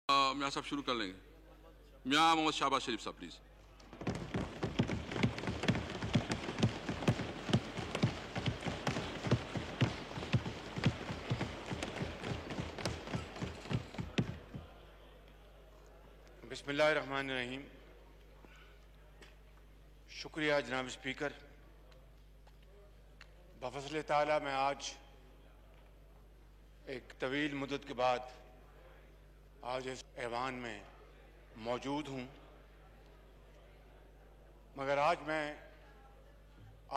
میاں صاحب شروع کر لیں گے. میاں محمد شہباز شریف صاحب پلیز. بسم اللہ الرحمن الرحیم. شکریہ جناب اسپیکر. بفضل تعالیٰ میں آج ایک طویل مدت کے بعد آج اس ایوان میں موجود ہوں، مگر آج میں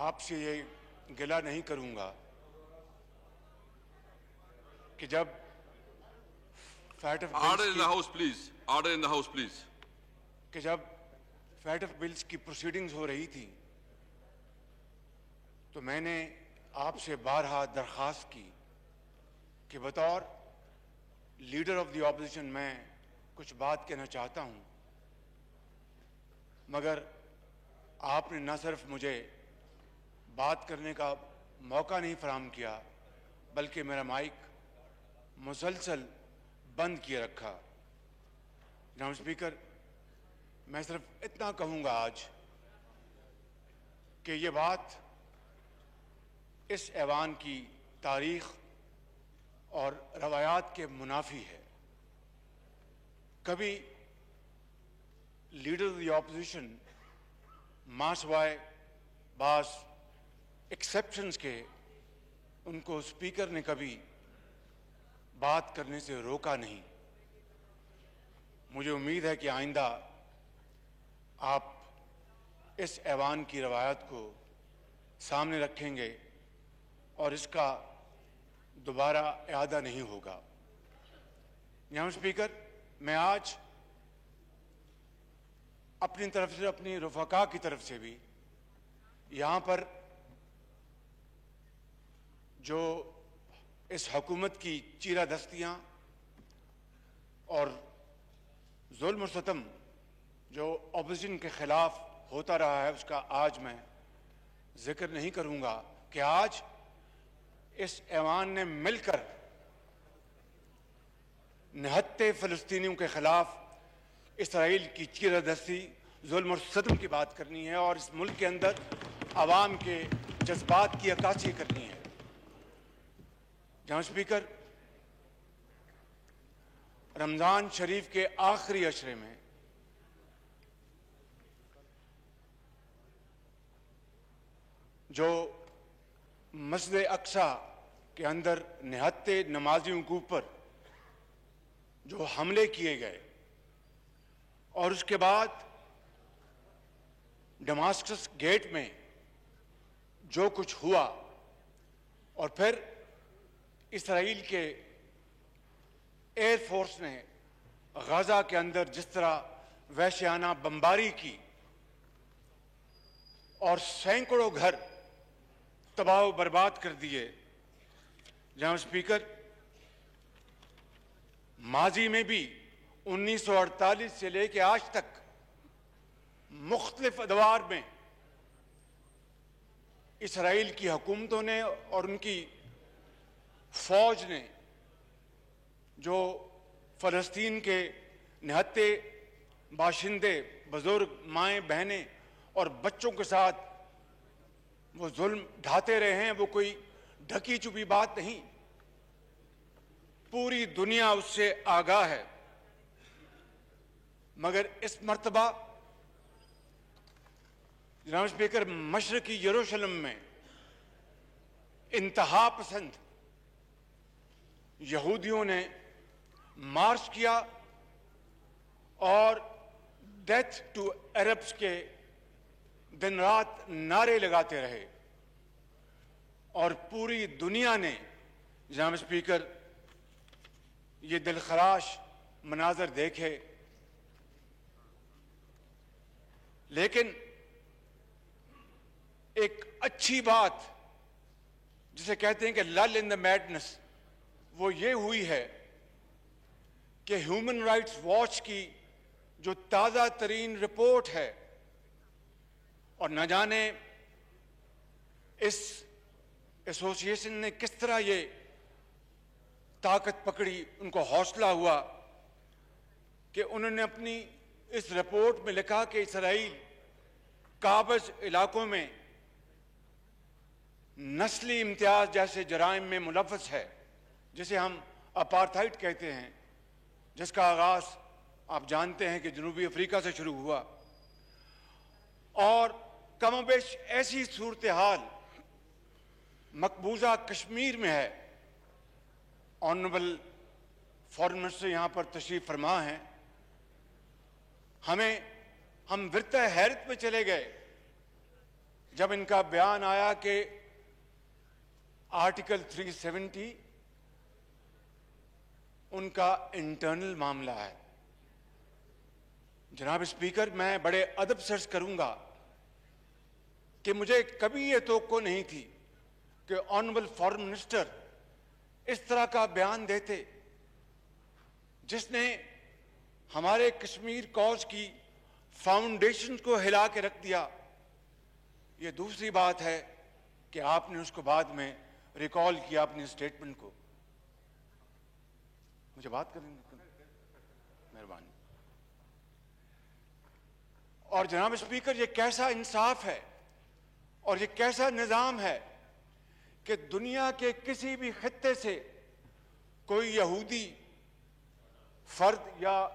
آپ سے یہ گلہ نہیں کروں گا کہ جب fate of order in the house please. Order in the house please. کہ جب فیٹ آف بلز کی پروسیڈنگز ہو رہی تھی تو میں نے آپ سے بارہا درخواست کی کہ بطور لیڈر آف دی اپوزیشن میں کچھ بات کہنا چاہتا ہوں، مگر آپ نے نہ صرف مجھے بات کرنے کا موقع نہیں فراہم کیا بلکہ میرا مائک مسلسل بند کیے رکھا. جناب اسپیکر، میں صرف اتنا کہوں گا آج کہ یہ بات اس ایوان کی تاریخ اور روایات کے منافی ہے. کبھی لیڈر آف دی اپوزیشن ماں سوائے بعض ایکسیپشنز کے ان کو اسپیکر نے کبھی بات کرنے سے روکا نہیں. مجھے امید ہے کہ آئندہ آپ اس ایوان کی روایت کو سامنے رکھیں گے اور اس کا دوبارہ اعادہ نہیں ہوگا. جناب اسپیکر، میں آج اپنی طرف سے، اپنی رفقا کی طرف سے بھی یہاں پر جو اس حکومت کی چیرہ دستیاں اور ظلم و ستم جو اپوزیشن کے خلاف ہوتا رہا ہے اس کا آج میں ذکر نہیں کروں گا کہ آج اس ایوان نے مل کر نہتے فلسطینیوں کے خلاف اسرائیل کی چیرہ دستی، ظلم و ستم کی بات کرنی ہے اور اس ملک کے اندر عوام کے جذبات کی عکاسی کرنی ہے. جناب اسپیکر، رمضان شریف کے آخری عشرے میں جو مسجد اقصیٰ کے اندر نہتے نمازیوں کے اوپر جو حملے کیے گئے اور اس کے بعد ڈماسکس گیٹ میں جو کچھ ہوا اور پھر اسرائیل کے ایئر فورس نے غزہ کے اندر جس طرح وحشیانہ بمباری کی اور سینکڑوں گھر تباہ و برباد کر دیے. جناب اسپیکر، ماضی میں بھی 1948 سے لے کے آج تک مختلف ادوار میں اسرائیل کی حکومتوں نے اور ان کی فوج نے جو فلسطین کے نہتے باشندے، بزرگ، مائیں، بہنیں اور بچوں کے ساتھ وہ ظلم ڈھاتے رہے ہیں، وہ کوئی ڈھکی چھپی بات نہیں. پوری دنیا اس سے آگاہ ہے. مگر اس مرتبہ جناب اسپیکر، مشرقی یروشلم میں انتہا پسند یہودیوں نے مارچ کیا اور ڈیتھ ٹو عربس کے دن رات نعرے لگاتے رہے اور پوری دنیا نے جناب اسپیکر یہ دلخراش مناظر دیکھے. لیکن ایک اچھی بات جسے کہتے ہیں کہ لل ان دا میڈنس، وہ یہ ہوئی ہے کہ ہیومن رائٹس واچ کی جو تازہ ترین رپورٹ ہے، اور نہ جانے اس ایسوسی ایشن نے کس طرح یہ طاقت پکڑی، ان کو حوصلہ ہوا کہ انہوں نے اپنی اس رپورٹ میں لکھا کہ اسرائیل قابض علاقوں میں نسلی امتیاز جیسے جرائم میں ملوث ہے، جسے ہم اپارتھائڈ کہتے ہیں، جس کا آغاز آپ جانتے ہیں کہ جنوبی افریقہ سے شروع ہوا، اور کم و بیش ایسی صورتحال مقبوضہ کشمیر میں ہے۔ آنریبل فارن منسٹر یہاں پر تشریف فرما ہیں، ہم ورطہ حیرت میں چلے گئے جب ان کا بیان آیا کہ آرٹیکل 370 ان کا انٹرنل معاملہ ہے۔ جناب اسپیکر، میں بڑے ادب سے عرض کروں گا کہ مجھے کبھی یہ توقع نہیں تھی کہ آنریبل فارن منسٹر اس طرح کا بیان دیتے، جس نے ہمارے کشمیر کاز کی فاؤنڈیشن کو ہلا کے رکھ دیا۔ یہ دوسری بات ہے کہ آپ نے اس کو بعد میں ریکال کیا اپنی اسٹیٹمنٹ کو۔ مجھے بات کریں گے، مہربانی۔ اور جناب اسپیکر، یہ کیسا انصاف ہے اور یہ کیسا نظام ہے کہ دنیا کے کسی بھی خطے سے کوئی یہودی فرد یا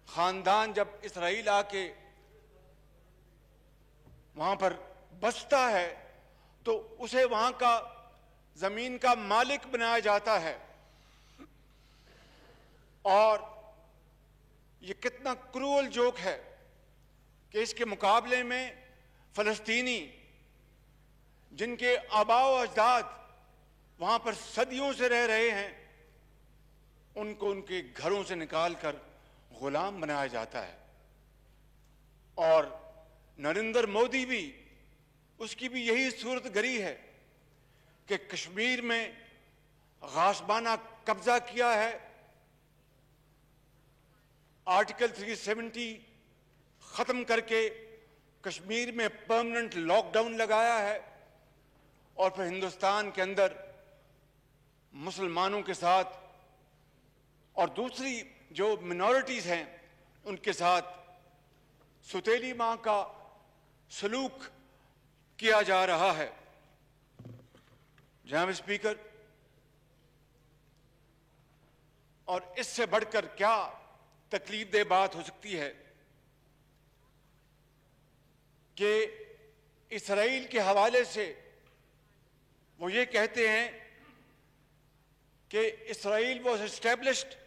خاندان جب اسرائیل آ کے وہاں پر بستا ہے تو اسے وہاں کا زمین کا مالک بنایا جاتا ہے۔ اور یہ کتنا کروئل جوک ہے کہ اس کے مقابلے میں فلسطینی، جن کے آباء و اجداد وہاں پر صدیوں سے رہ رہے ہیں، ان کو ان کے گھروں سے نکال کر غلام بنایا جاتا ہے۔ اور نریندر مودی بھی، اس کی بھی یہی صورت گری ہے کہ کشمیر میں غاصبانہ قبضہ کیا ہے، آرٹیکل 370 ختم کر کے کشمیر میں پرماننٹ لاک ڈاؤن لگایا ہے، اور پھر ہندوستان کے اندر مسلمانوں کے ساتھ اور دوسری جو منورٹیز ہیں ان کے ساتھ ستیلی ماں کا سلوک کیا جا رہا ہے۔ جناب اسپیکر، اور اس سے بڑھ کر کیا تکلیف دہ بات ہو سکتی ہے کہ اسرائیل کے حوالے سے وہ یہ کہتے ہیں کہ Israel was established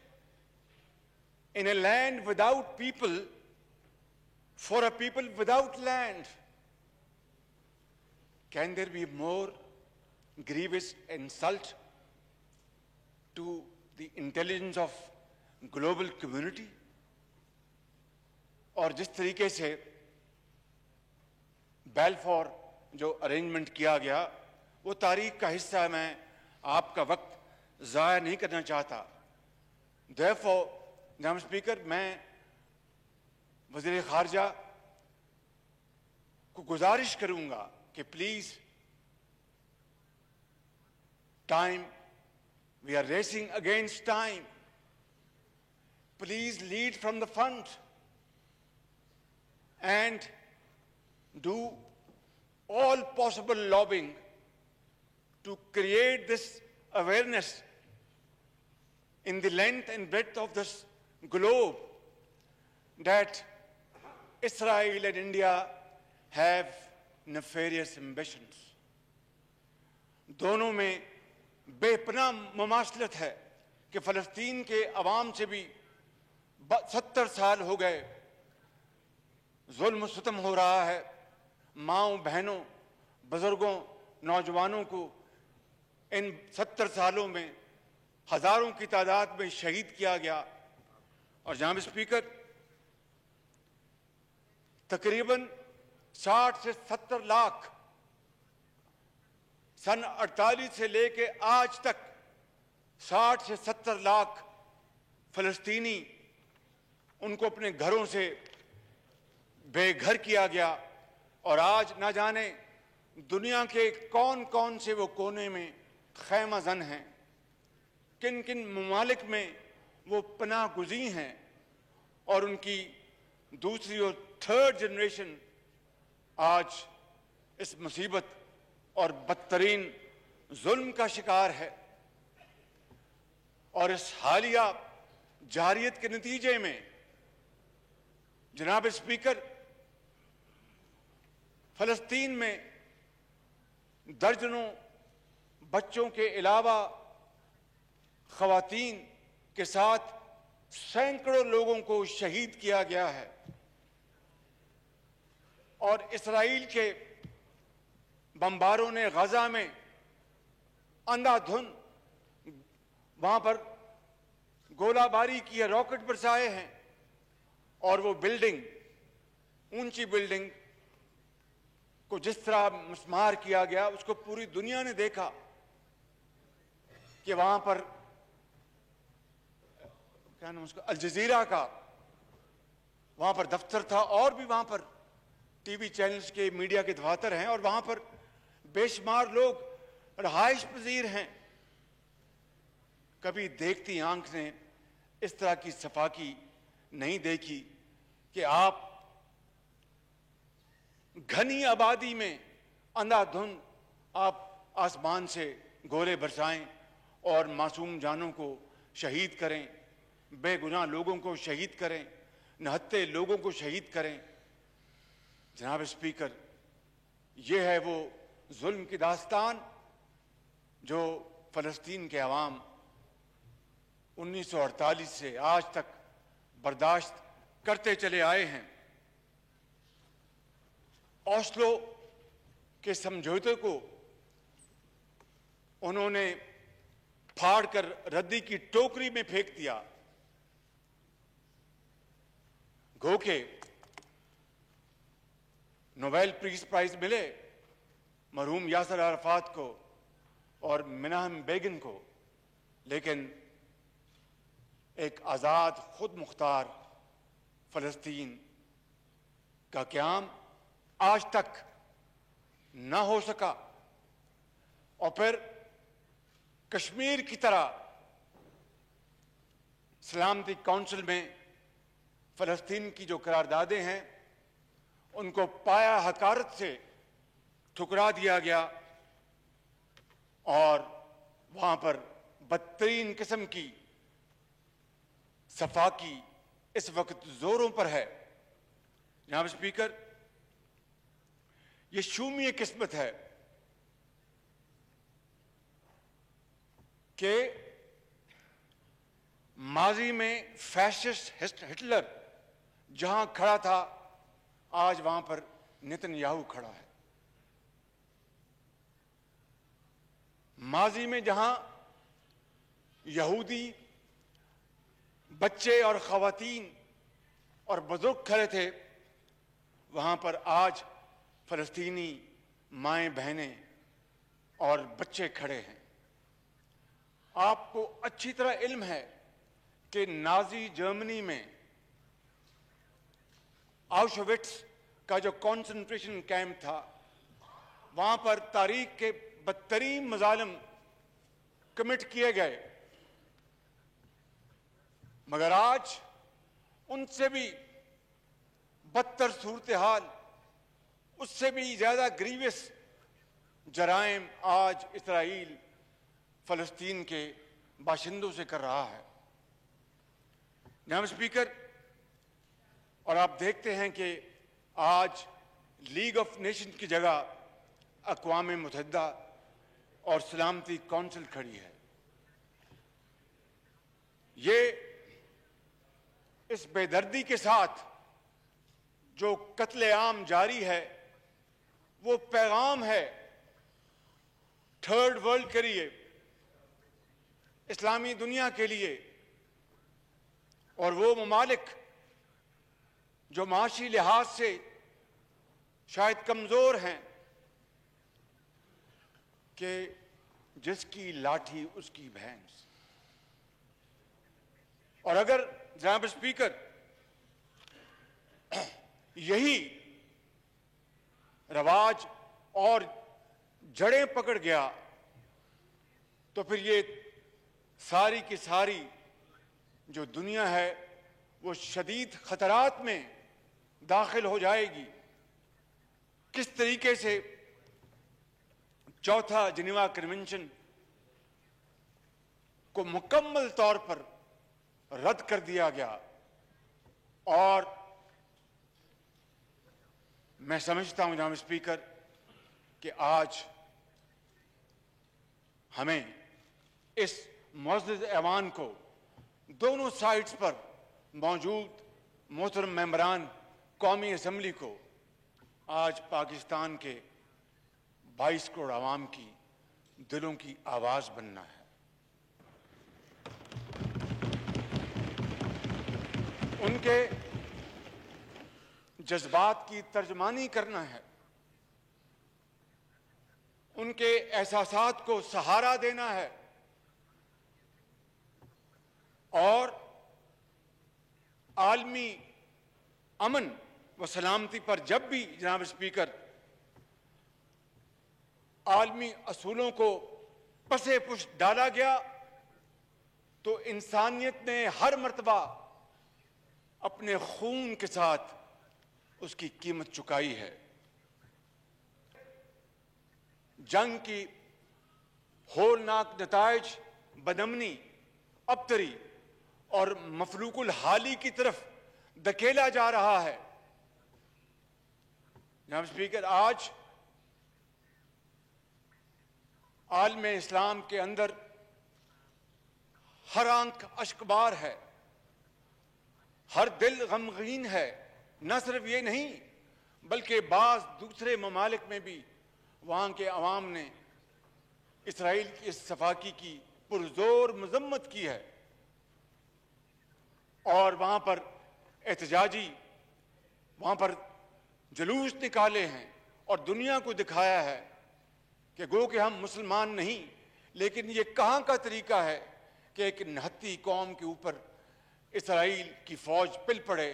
in a land without people for a people without land. Can there be more grievous insult to the intelligence of global community? اور جس طریقے سے بیلفور جو ارینجمنٹ کیا گیا وہ تاریخ کا حصہ ہے، میں آپ کا وقت ضائع نہیں کرنا چاہتا۔ therefore جناب اسپیکر، میں وزیر خارجہ کو گزارش کروں گا کہ please, time, we are racing against time, please lead from the front and do all possible lobbying to create this awareness in the length and breadth of this globe that Israel and India have nefarious ambitions. دونوں میں بے پناہ مماثلت ہے کہ فلسطین کے عوام سے بھی 70 سال ہو گئے ظلم و ستم ہو رہا ہے، ماؤں، بہنوں، بزرگوں، نوجوانوں کو ان 70 سالوں میں ہزاروں کی تعداد میں شہید کیا گیا۔ اور جناب اسپیکر، تقریباً 60 سے 70 لاکھ سن 48 سے لے کے آج تک 60 سے 70 لاکھ فلسطینی، ان کو اپنے گھروں سے بے گھر کیا گیا، اور آج نہ جانے دنیا کے کون کون سے وہ کونے میں خیمہ زن ہیں، کن کن ممالک میں وہ پناہ گزین ہیں، اور ان کی دوسری اور تھرڈ جنریشن آج اس مصیبت اور بدترین ظلم کا شکار ہے. اور اس حالیہ جارحیت کے نتیجے میں جناب اسپیکر فلسطین میں درجنوں بچوں کے علاوہ خواتین کے ساتھ سینکڑوں لوگوں کو شہید کیا گیا ہے. اور اسرائیل کے بمباروں نے غزہ میں اندھا دھند وہاں پر گولہ باری کی ہے، راکٹ برسائے ہیں، اور وہ بلڈنگ، اونچی بلڈنگ کو جس طرح مسمار کیا گیا اس کو پوری دنیا نے دیکھا کہ وہاں پر کیا نام اس کا، الجزیرہ کا وہاں پر دفتر تھا، اور بھی وہاں پر ٹی وی چینلز کے میڈیا کے دفاتر ہیں، اور وہاں پر بے شمار لوگ رہائش پذیر ہیں. کبھی دیکھتی آنکھ نے اس طرح کی صفاقی نہیں دیکھی کہ آپ گھنی آبادی میں اندھا دھند آپ آسمان سے گولے برسائیں اور معصوم جانوں کو شہید کریں، بے گناہ لوگوں کو شہید کریں، نہتے لوگوں کو شہید کریں. جناب اسپیکر، یہ ہے وہ ظلم کی داستان جو فلسطین کے عوام 1948 سے آج تک برداشت کرتے چلے آئے ہیں. اوسلو کے سمجھوتے کو انہوں نے پھاڑ کر ردی کی ٹوکری میں پھینک دیا. گو کہ نوبیل پیس پرائز ملے مرحوم یاسر عرفات کو اور مناہم بیگن کو، لیکن ایک آزاد خود مختار فلسطین کا قیام آج تک نہ ہو سکا. اور پھر کشمیر کی طرح سلامتی کونسل میں فلسطین کی جو قراردادیں ہیں ان کو پایا حقارت سے ٹھکرا دیا گیا، اور وہاں پر بدترین قسم کی صفاقی اس وقت زوروں پر ہے. جناب اسپیکر، یہ شومی قسمت ہے کہ ماضی میں فیشسٹ ہٹلر جہاں کھڑا تھا آج وہاں پر نتن یاہو کھڑا ہے. ماضی میں جہاں یہودی بچے اور خواتین اور بزرگ کھڑے تھے وہاں پر آج فلسطینی مائیں بہنیں اور بچے کھڑے ہیں. آپ کو اچھی طرح علم ہے کہ نازی جرمنی میں آؤشوِٹس کا جو کنسنٹریشن کیمپ تھا وہاں پر تاریخ کے بدترین مظالم کمٹ کیے گئے، مگر آج ان سے بھی بدتر صورتحال، اس سے بھی زیادہ گریوس جرائم آج اسرائیل فلسطین کے باشندوں سے کر رہا ہے. جناب اسپیکر، اور آپ دیکھتے ہیں کہ آج لیگ آف نیشن کی جگہ اقوام متحدہ اور سلامتی کونسل کھڑی ہے. یہ اس بے دردی کے ساتھ جو قتل عام جاری ہے وہ پیغام ہے تھرڈ ورلڈ کے لیے، اسلامی دنیا کے لیے، اور وہ ممالک جو معاشی لحاظ سے شاید کمزور ہیں کہ جس کی لاٹھی اس کی بھینس. اور اگر جناب اسپیکر یہی رواج اور جڑیں پکڑ گیا تو پھر یہ ساری کی ساری جو دنیا ہے وہ شدید خطرات میں داخل ہو جائے گی. کس طریقے سے چوتھا جنیوا کنونشن کو مکمل طور پر رد کر دیا گیا. اور میں سمجھتا ہوں جناب اسپیکر کہ آج ہمیں اس معزز ایوان کو دونوں سائٹس پر موجود محترم ممبران قومی اسمبلی کو آج پاکستان کے 22 کروڑ عوام کی دلوں کی آواز بننا ہے. ان کے جذبات کی ترجمانی کرنا ہے. ان کے احساسات کو سہارا دینا ہے. اور عالمی امن و سلامتی پر جب بھی جناب اسپیکر عالمی اصولوں کو پسے پشت ڈالا گیا تو انسانیت نے ہر مرتبہ اپنے خون کے ساتھ اس کی قیمت چکائی ہے. جنگ کی ہولناک نتائج بدامنی، ابتری اور مفلوق الحالی کی طرف دھکیلا جا رہا ہے. جناب اسپیکر، آج عالم اسلام کے اندر ہر آنکھ اشکبار ہے، ہر دل غمگین ہے. نہ صرف یہ نہیں بلکہ بعض دوسرے ممالک میں بھی وہاں کے عوام نے اسرائیل کی اس صفاقی کی پرزور مذمت کی ہے اور وہاں پر احتجاجی وہاں پر جلوس نکالے ہیں اور دنیا کو دکھایا ہے کہ گو کہ ہم مسلمان نہیں، لیکن یہ کہاں کا طریقہ ہے کہ ایک نہتی قوم کے اوپر اسرائیل کی فوج پل پڑے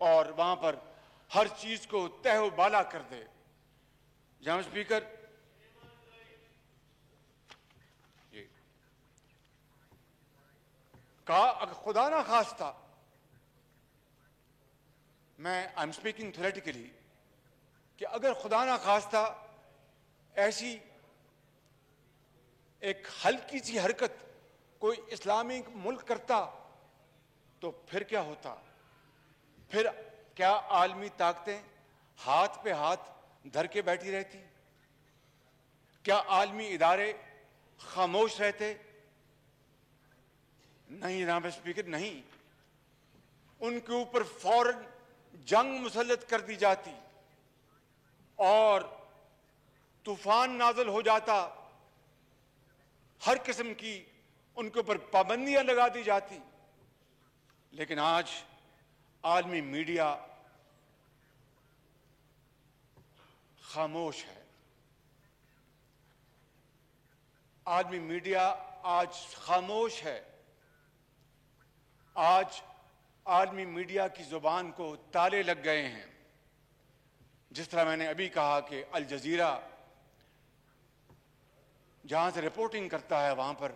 اور وہاں پر ہر چیز کو تہ و بالا کر دے. جناب اسپیکر، کہا اگر خدا نہ خواستہ، میں آئی ایم اسپیکنگ تھیوریٹیکلی، کہ اگر خدا نہ خواستہ ایسی ایک ہلکی سی حرکت کوئی اسلامی ملک کرتا تو پھر کیا ہوتا؟ پھر کیا عالمی طاقتیں ہاتھ پہ ہاتھ دھر کے بیٹھی رہتی؟ کیا عالمی ادارے خاموش رہتے؟ نہیں جناب اسپیکر، نہیں. ان کے اوپر فوراً جنگ مسلط کر دی جاتی اور طوفان نازل ہو جاتا، ہر قسم کی ان کے اوپر پابندیاں لگا دی جاتی. لیکن آج عالمی میڈیا خاموش ہے. عالمی میڈیا آج خاموش ہے. آج عالمی میڈیا کی زبان کو تالے لگ گئے ہیں. جس طرح میں نے ابھی کہا کہ الجزیرہ جہاں سے رپورٹنگ کرتا ہے وہاں پر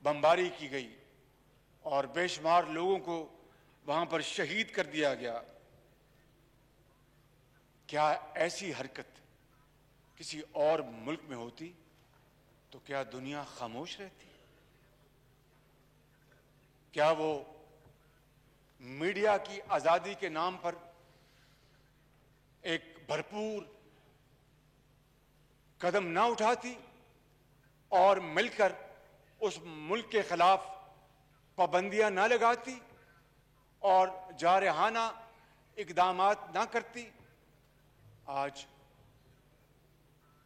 بمباری کی گئی اور بے شمار لوگوں کو وہاں پر شہید کر دیا گیا. کیا ایسی حرکت کسی اور ملک میں ہوتی تو کیا دنیا خاموش رہتی؟ کیا وہ میڈیا کی آزادی کے نام پر ایک بھرپور قدم نہ اٹھاتی اور مل کر اس ملک کے خلاف پابندیاں نہ لگاتی اور جارحانہ اقدامات نہ کرتی؟ آج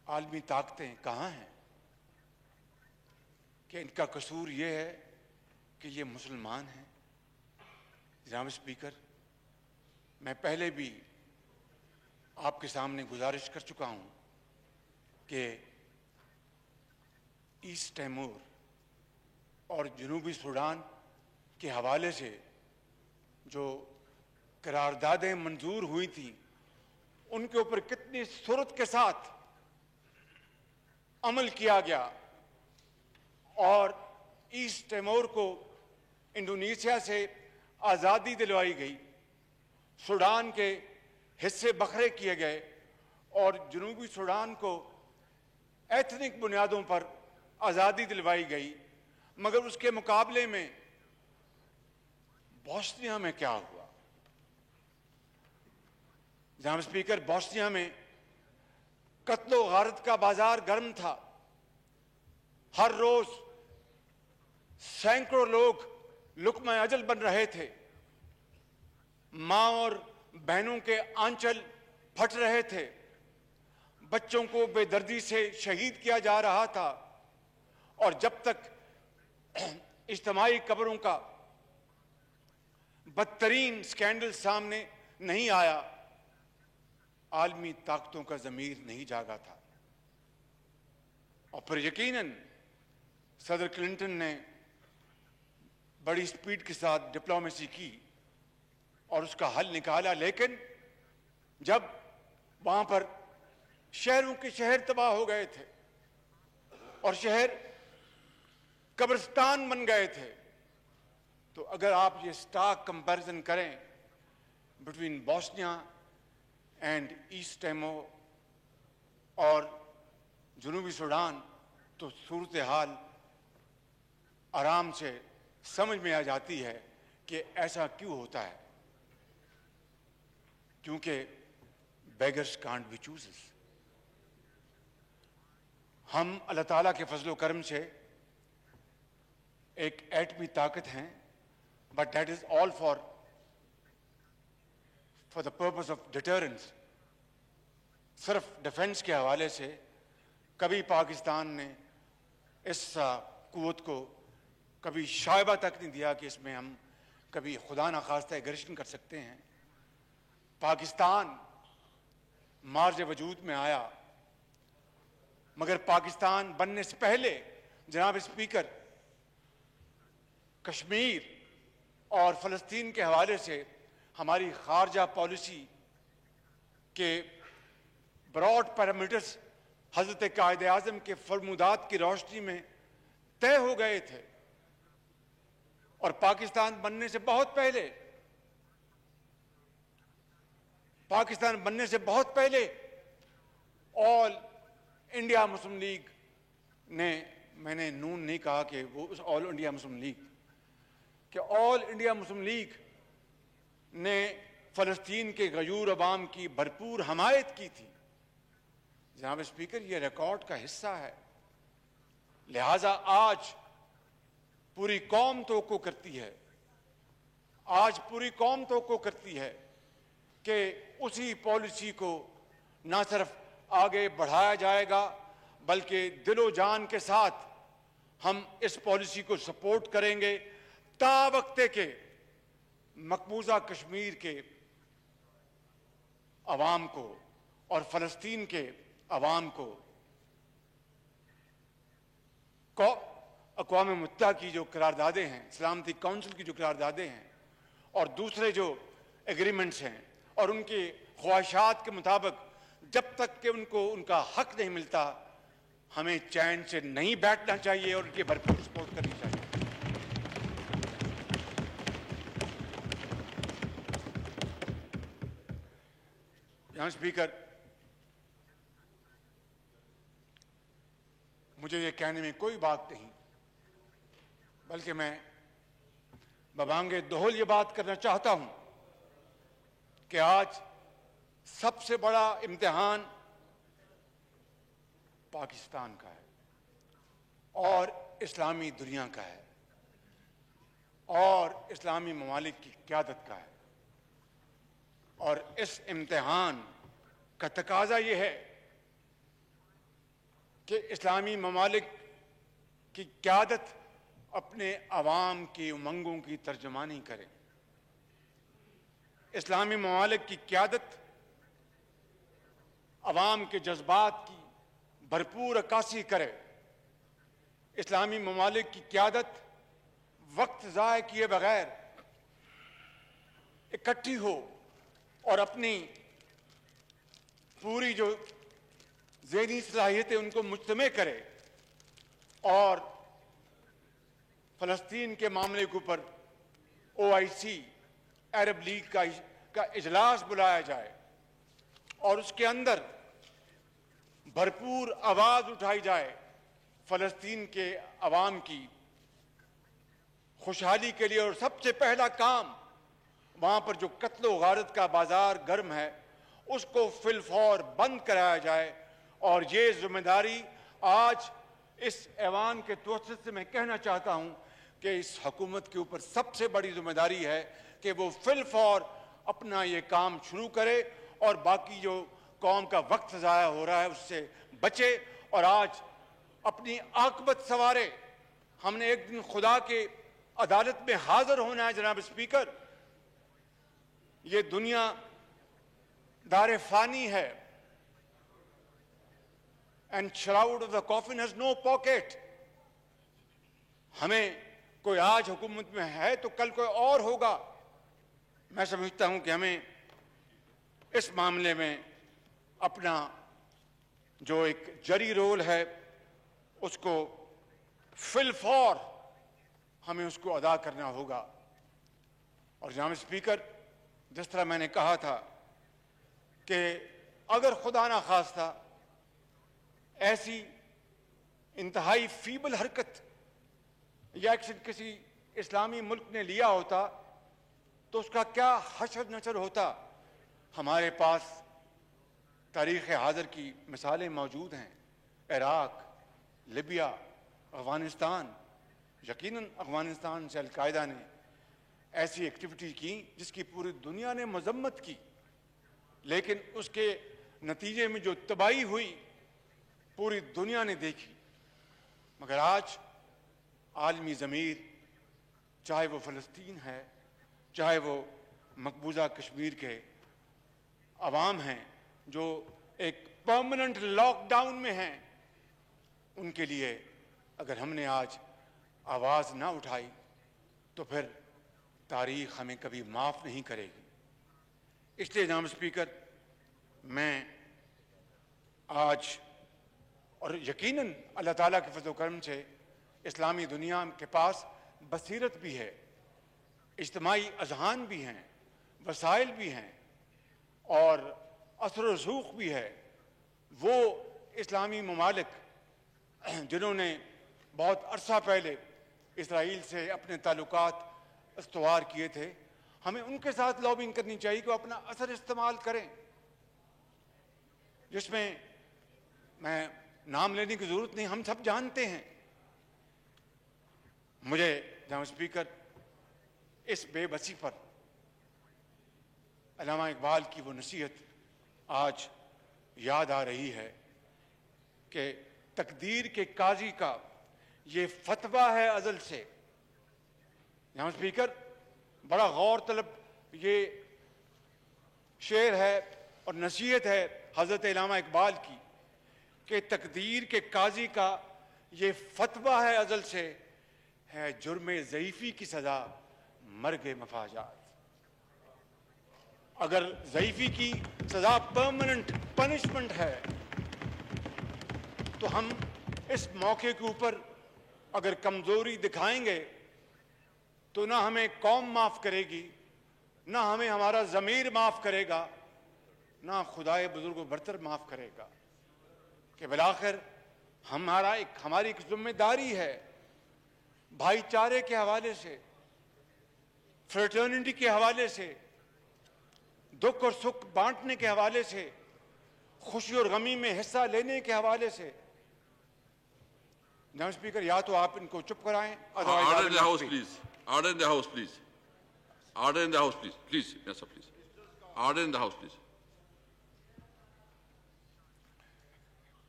عالمی طاقتیں کہاں ہیں کہ ان کا قصور یہ ہے کہ یہ مسلمان ہیں؟ جناب اسپیکر، میں پہلے بھی آپ کے سامنے گزارش کر چکا ہوں کہ ایسٹ تیمور اور جنوبی سوڈان کے حوالے سے جو قراردادیں منظور ہوئی تھیں ان کے اوپر کتنی سرعت کے ساتھ عمل کیا گیا اور ایسٹ تیمور کو انڈونیشیا سے آزادی دلوائی گئی، سوڈان کے حصے بکھرے کیے گئے اور جنوبی سوڈان کو ایتھنک بنیادوں پر آزادی دلوائی گئی، مگر اس کے مقابلے میں بوسنیا میں کیا ہوا؟ جناب اسپیکر، بوسنیا میں قتل و غارت کا بازار گرم تھا۔ ہر روز سینکڑوں لوگ لقمہ اجل بن رہے تھے، ماں اور بہنوں کے آنچل پھٹ رہے تھے، بچوں کو بے دردی سے شہید کیا جا رہا تھا، اور جب تک اجتماعی قبروں کا بدترین سکینڈل سامنے نہیں آیا، عالمی طاقتوں کا ضمیر نہیں جاگا تھا۔ اور پھر یقیناً صدر کلنٹن نے بڑی سپیڈ کے ساتھ ڈپلومیسی کی اور اس کا حل نکالا، لیکن جب وہاں پر شہروں کے شہر تباہ ہو گئے تھے اور شہر قبرستان بن گئے تھے، تو اگر آپ یہ سٹارک کمپیریزن کریں بٹوین بوسنیا اینڈ ایسٹ ٹیمور اور جنوبی سوڈان، تو صورتحال آرام سے سمجھ میں آ جاتی ہے کہ ایسا کیوں ہوتا ہے، کیونکہ بیگرز کانٹ بی چوزرز۔ ہم اللہ تعالیٰ کے فضل و کرم سے ایک ایٹمی طاقت ہیں، but that is all for the purpose of deterrence. صرف ڈیفنس کے حوالے سے کبھی پاکستان نے اس قوت کو کبھی شائبہ تک نہیں دیا کہ اس میں ہم کبھی خدا نخواستہ ایگریشن کر سکتے ہیں۔ پاکستان مارج وجود میں آیا، مگر پاکستان بننے سے پہلے جناب اسپیکر، کشمیر اور فلسطین کے حوالے سے ہماری خارجہ پالیسی کے براڈ پیرامیٹرز حضرت قائد اعظم کے فرمودات کی روشنی میں طے ہو گئے تھے، اور پاکستان بننے سے بہت پہلے آل انڈیا مسلم لیگ نے، میں نے نون نہیں کہا کہ وہ آل انڈیا مسلم لیگ، کہ آل انڈیا مسلم لیگ نے فلسطین کے غیور عوام کی بھرپور حمایت کی تھی۔ جناب اسپیکر، یہ ریکارڈ کا حصہ ہے، لہذا آج پوری قوم توقع کرتی ہے کہ اسی پالیسی کو نہ صرف آگے بڑھایا جائے گا، بلکہ دل و جان کے ساتھ ہم اس پالیسی کو سپورٹ کریں گے تا وقتے کہ مقبوضہ کشمیر کے عوام کو اور فلسطین کے عوام کو اقوام متحدہ کی جو قراردادیں ہیں، سلامتی کونسل کی جو قراردادیں ہیں اور دوسرے جو ایگریمنٹس ہیں، اور ان کی خواہشات کے مطابق جب تک کہ ان کو ان کا حق نہیں ملتا، ہمیں چین سے نہیں بیٹھنا چاہیے اور ان کی بھرپور سپورٹ کرنی چاہیے۔ جناب اسپیکر، مجھے یہ کہنے میں کوئی بات نہیں، بلکہ میں ببانگ دہل یہ بات کرنا چاہتا ہوں کہ آج سب سے بڑا امتحان پاکستان کا ہے اور اسلامی دنیا کا ہے اور اسلامی ممالک کی قیادت کا ہے، اور اس امتحان کا تقاضا یہ ہے کہ اسلامی ممالک کی قیادت اپنے عوام کی امنگوں کی ترجمانی کرے، اسلامی ممالک کی قیادت عوام کے جذبات کی بھرپور عکاسی کرے، اسلامی ممالک کی قیادت وقت ضائع کیے بغیر اکٹھی ہو اور اپنی پوری جو ذہنی صلاحیتیں ان کو مجتمع کرے اور فلسطین کے معاملے کے اوپر OIC عرب لیگ کا اجلاس بلایا جائے اور اس کے اندر بھرپور آواز اٹھائی جائے فلسطین کے عوام کی خوشحالی کے لیے، اور سب سے پہلا کام وہاں پر جو قتل و غارت کا بازار گرم ہے اس کو فی الفور بند کرایا جائے۔ اور یہ ذمہ داری آج اس ایوان کے توسط سے میں کہنا چاہتا ہوں کہ اس حکومت کے اوپر سب سے بڑی ذمہ داری ہے کہ وہ فی الفور اپنا یہ کام شروع کرے اور باقی جو قوم کا وقت ضائع ہو رہا ہے اس سے بچے اور آج اپنی عاقبت سنوارے۔ ہم نے ایک دن خدا کے عدالت میں حاضر ہونا ہے جناب اسپیکر۔ یہ دنیا دار فانی ہے، and shroud of the coffin has no pocket۔ ہمیں کوئی آج حکومت میں ہے تو کل کوئی اور ہوگا۔ میں سمجھتا ہوں کہ ہمیں اس معاملے میں اپنا جو ایک جری رول ہے اس کو فی الفور ہمیں اس کو ادا کرنا ہوگا۔ اور جناب اسپیکر، جس طرح میں نے کہا تھا کہ اگر خدا نہ خواستہ ایسی انتہائی فیبل حرکت یا ایکشن کسی اسلامی ملک نے لیا ہوتا تو اس کا کیا حشر نشر ہوتا۔ ہمارے پاس تاریخ حاضر کی مثالیں موجود ہیں، عراق، لیبیا، افغانستان۔ یقیناً افغانستان سے القاعدہ نے ایسی ایکٹیویٹی کی جس کی پوری دنیا نے مذمت کی، لیکن اس کے نتیجے میں جو تباہی ہوئی پوری دنیا نے دیکھی۔ مگر آج عالمی ضمیر، چاہے وہ فلسطین ہے، چاہے وہ مقبوضہ کشمیر کے عوام ہیں جو ایک پرماننٹ لاک ڈاؤن میں ہیں، ان کے لیے اگر ہم نے آج آواز نہ اٹھائی تو پھر تاریخ ہمیں کبھی معاف نہیں کرے گی۔ اس لیے جناب اسپیکر، میں آج اور یقیناً اللہ تعالیٰ کے فضل و کرم سے اسلامی دنیا کے پاس بصیرت بھی ہے، اجتماعی اذہان بھی ہیں، وسائل بھی ہیں اور اثر و رسوخ بھی ہے۔ وہ اسلامی ممالک جنہوں نے بہت عرصہ پہلے اسرائیل سے اپنے تعلقات استوار کیے تھے، ہمیں ان کے ساتھ لابنگ کرنی چاہیے کہ وہ اپنا اثر استعمال کریں، جس میں میں نام لینے کی ضرورت نہیں، ہم سب جانتے ہیں۔ مجھے جناب اسپیکر اس بے بسی پر علامہ اقبال کی وہ نصیحت آج یاد آ رہی ہے کہ تقدیر کے قاضی کا یہ فتویٰ ہے ازل سے۔ جناب اسپیکر، بڑا غور طلب یہ شعر ہے اور نصیحت ہے حضرت علامہ اقبال کی کہ تقدیر کے قاضی کا یہ فتویٰ ہے ازل سے، ہے جرم ضعیفی کی سزا مرگ مفاجات۔ اگر ضعیفی کی سزا پرماننٹ پنشمنٹ ہے تو ہم اس موقع کے اوپر اگر کمزوری دکھائیں گے تو نہ ہمیں قوم معاف کرے گی، نہ ہمیں ہمارا ضمیر معاف کرے گا، نہ خدائے بزرگ و برتر معاف کرے گا۔ کہ بالآخر ہماری ایک ذمہ داری ہے بھائی چارے کے حوالے سے، فریٹرنٹی کے حوالے سے، دکھ اور سکھ بانٹنے کے حوالے سے، خوشی اور غمی میں حصہ لینے کے حوالے سے۔ جناب اسپیکر، یا تو آپ ان کو چپ کرائیں، Order in the House, please. Order in the House, please. Order in the House, please. Please, yes, sir, please. Order in the House, please.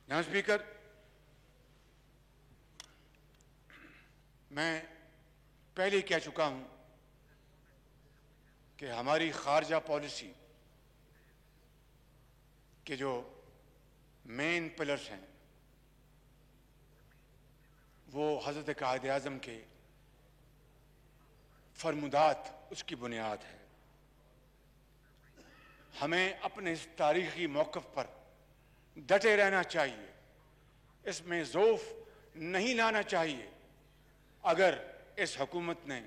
جناب اسپیکر، میں پہلے کہہ چکا ہوں کہ ہماری خارجہ پالیسی کے جو مین پلرز ہیں وہ حضرت قائد اعظم کے فرمودات اس کی بنیاد ہے۔ ہمیں اپنے اس تاریخی موقف پر ڈٹے رہنا چاہیے، اس میں ضعف نہیں لانا چاہیے۔ اگر اس حکومت نے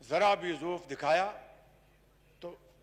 ذرا بھی ضعف دکھایا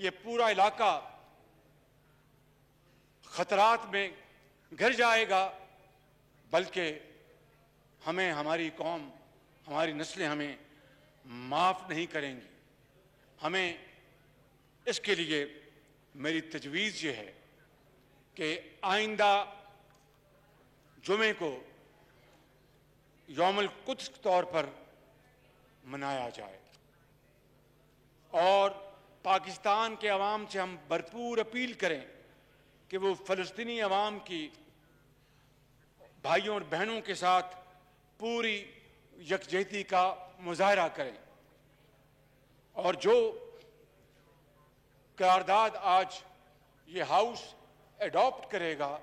یہ پورا علاقہ خطرات میں گھر جائے گا، بلکہ ہمیں، ہماری قوم، ہماری نسلیں ہمیں معاف نہیں کریں گی۔ ہمیں اس کے لیے میری تجویز یہ ہے کہ آئندہ جمعے کو یوم القدس کے طور پر منایا جائے، اور پاکستان کے عوام سے ہم بھرپور اپیل کریں کہ وہ فلسطینی عوام کی بھائیوں اور بہنوں کے ساتھ پوری یکجہتی کا مظاہرہ کریں، اور جو قرارداد آج یہ ہاؤس ایڈاپٹ کرے گا،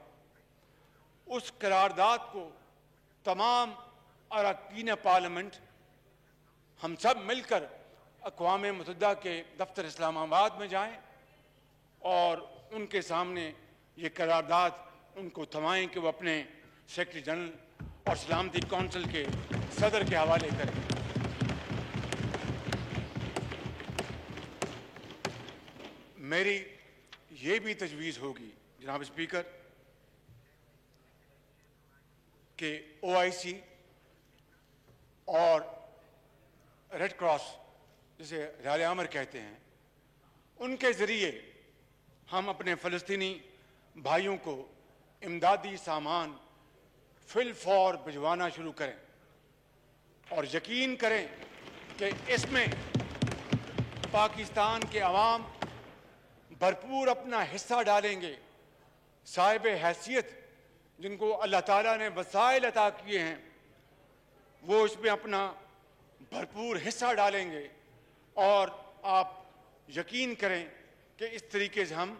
اس قرارداد کو تمام اراکین پارلیمنٹ ہم سب مل کر اقوام متحدہ کے دفتر اسلام آباد میں جائیں اور ان کے سامنے یہ قرارداد ان کو تھمائیں کہ وہ اپنے سیکرٹری جنرل اور سلامتی کونسل کے صدر کے حوالے کریں۔ میری یہ بھی تجویز ہوگی جناب اسپیکر کہ OIC اور ریڈ کراس، جسے رال عامر کہتے ہیں، ان کے ذریعے ہم اپنے فلسطینی بھائیوں کو امدادی سامان فل فور بھجوانا شروع کریں، اور یقین کریں کہ اس میں پاکستان کے عوام بھرپور اپنا حصہ ڈالیں گے۔ صاحب حیثیت جن کو اللہ تعالیٰ نے وسائل عطا کیے ہیں، وہ اس میں اپنا بھرپور حصہ ڈالیں گے، اور آپ یقین کریں کہ اس طریقے سے ہم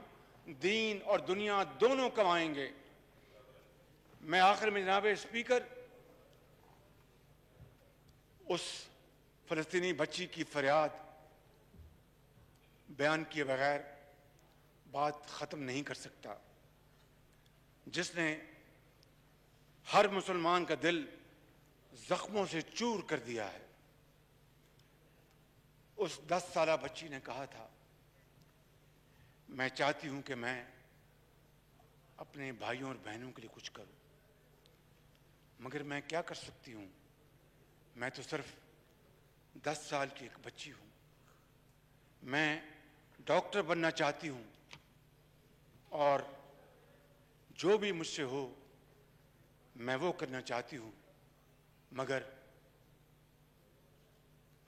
دین اور دنیا دونوں کمائیں گے۔ میں آخر میں جناب اسپیکر اس فلسطینی بچی کی فریاد بیان کیے بغیر بات ختم نہیں کر سکتا، جس نے ہر مسلمان کا دل زخموں سے چور کر دیا ہے۔ اس 10 سالہ بچی نے کہا تھا، میں چاہتی ہوں کہ میں اپنے بھائیوں اور بہنوں کے لیے کچھ کروں، مگر میں کیا کر سکتی ہوں؟ میں تو صرف 10 سال کی ایک بچی ہوں۔ میں ڈاکٹر بننا چاہتی ہوں، اور جو بھی مجھ سے ہو میں وہ کرنا چاہتی ہوں، مگر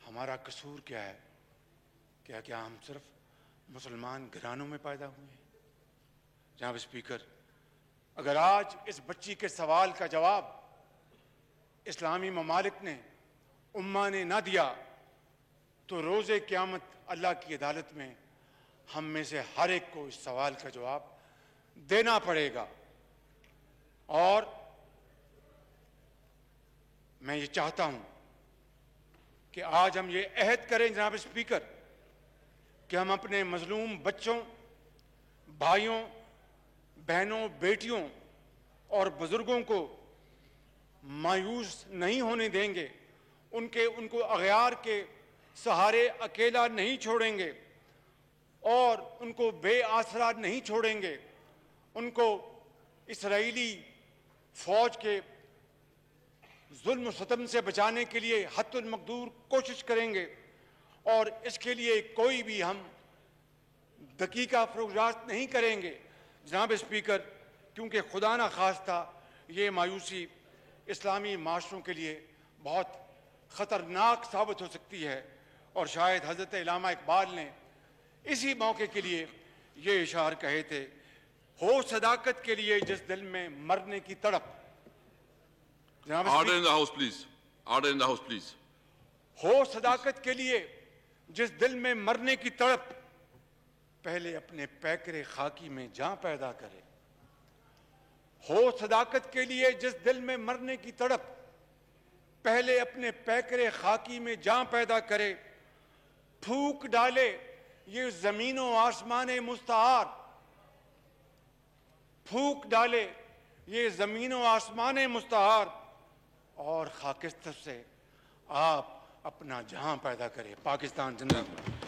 ہمارا قصور کیا ہے؟ کیا ہم صرف مسلمان گھرانوں میں پیدا ہوئے ہیں؟ جناب اسپیکر، اگر آج اس بچی کے سوال کا جواب اسلامی ممالک نے، امہ نے نہ دیا، تو روز قیامت اللہ کی عدالت میں ہم میں سے ہر ایک کو اس سوال کا جواب دینا پڑے گا۔ اور میں یہ چاہتا ہوں کہ آج ہم یہ عہد کریں جناب اسپیکر کہ ہم اپنے مظلوم بچوں، بھائیوں، بہنوں، بیٹیوں اور بزرگوں کو مایوس نہیں ہونے دیں گے، ان کو اغیار کے سہارے اکیلا نہیں چھوڑیں گے، اور ان کو بے آسرا نہیں چھوڑیں گے، ان کو اسرائیلی فوج کے ظلم و ستم سے بچانے کے لیے حتی المقدور کوشش کریں گے، اور اس کے لیے کوئی بھی ہم دقیقہ فروغات نہیں کریں گے جناب اسپیکر، کیونکہ خدا نہ خواستہ یہ مایوسی اسلامی معاشروں کے لیے بہت خطرناک ثابت ہو سکتی ہے۔ اور شاید حضرت علامہ اقبال نے اسی موقع کے لیے یہ اشعار کہے تھے، ہو صداقت کے لیے جس دل میں مرنے کی تڑپ۔ Order in the House, please. Order in the House, please. ہو صداقت کے لیے جس دل میں مرنے کی تڑپ، پہلے اپنے پیکرے خاکی میں جاں پیدا کرے۔ ہو صداقت کے لیے جس دل میں مرنے کی تڑپ، پہلے اپنے پیکرے خاکی میں جاں پیدا کرے۔ پھونک ڈالے یہ زمین و آسمان مستعار، پھونک ڈالے یہ زمین و آسمان مستعار، اور خاکستر سے آپ اپنا جہاں پیدا کرے۔ پاکستان زندہ باد۔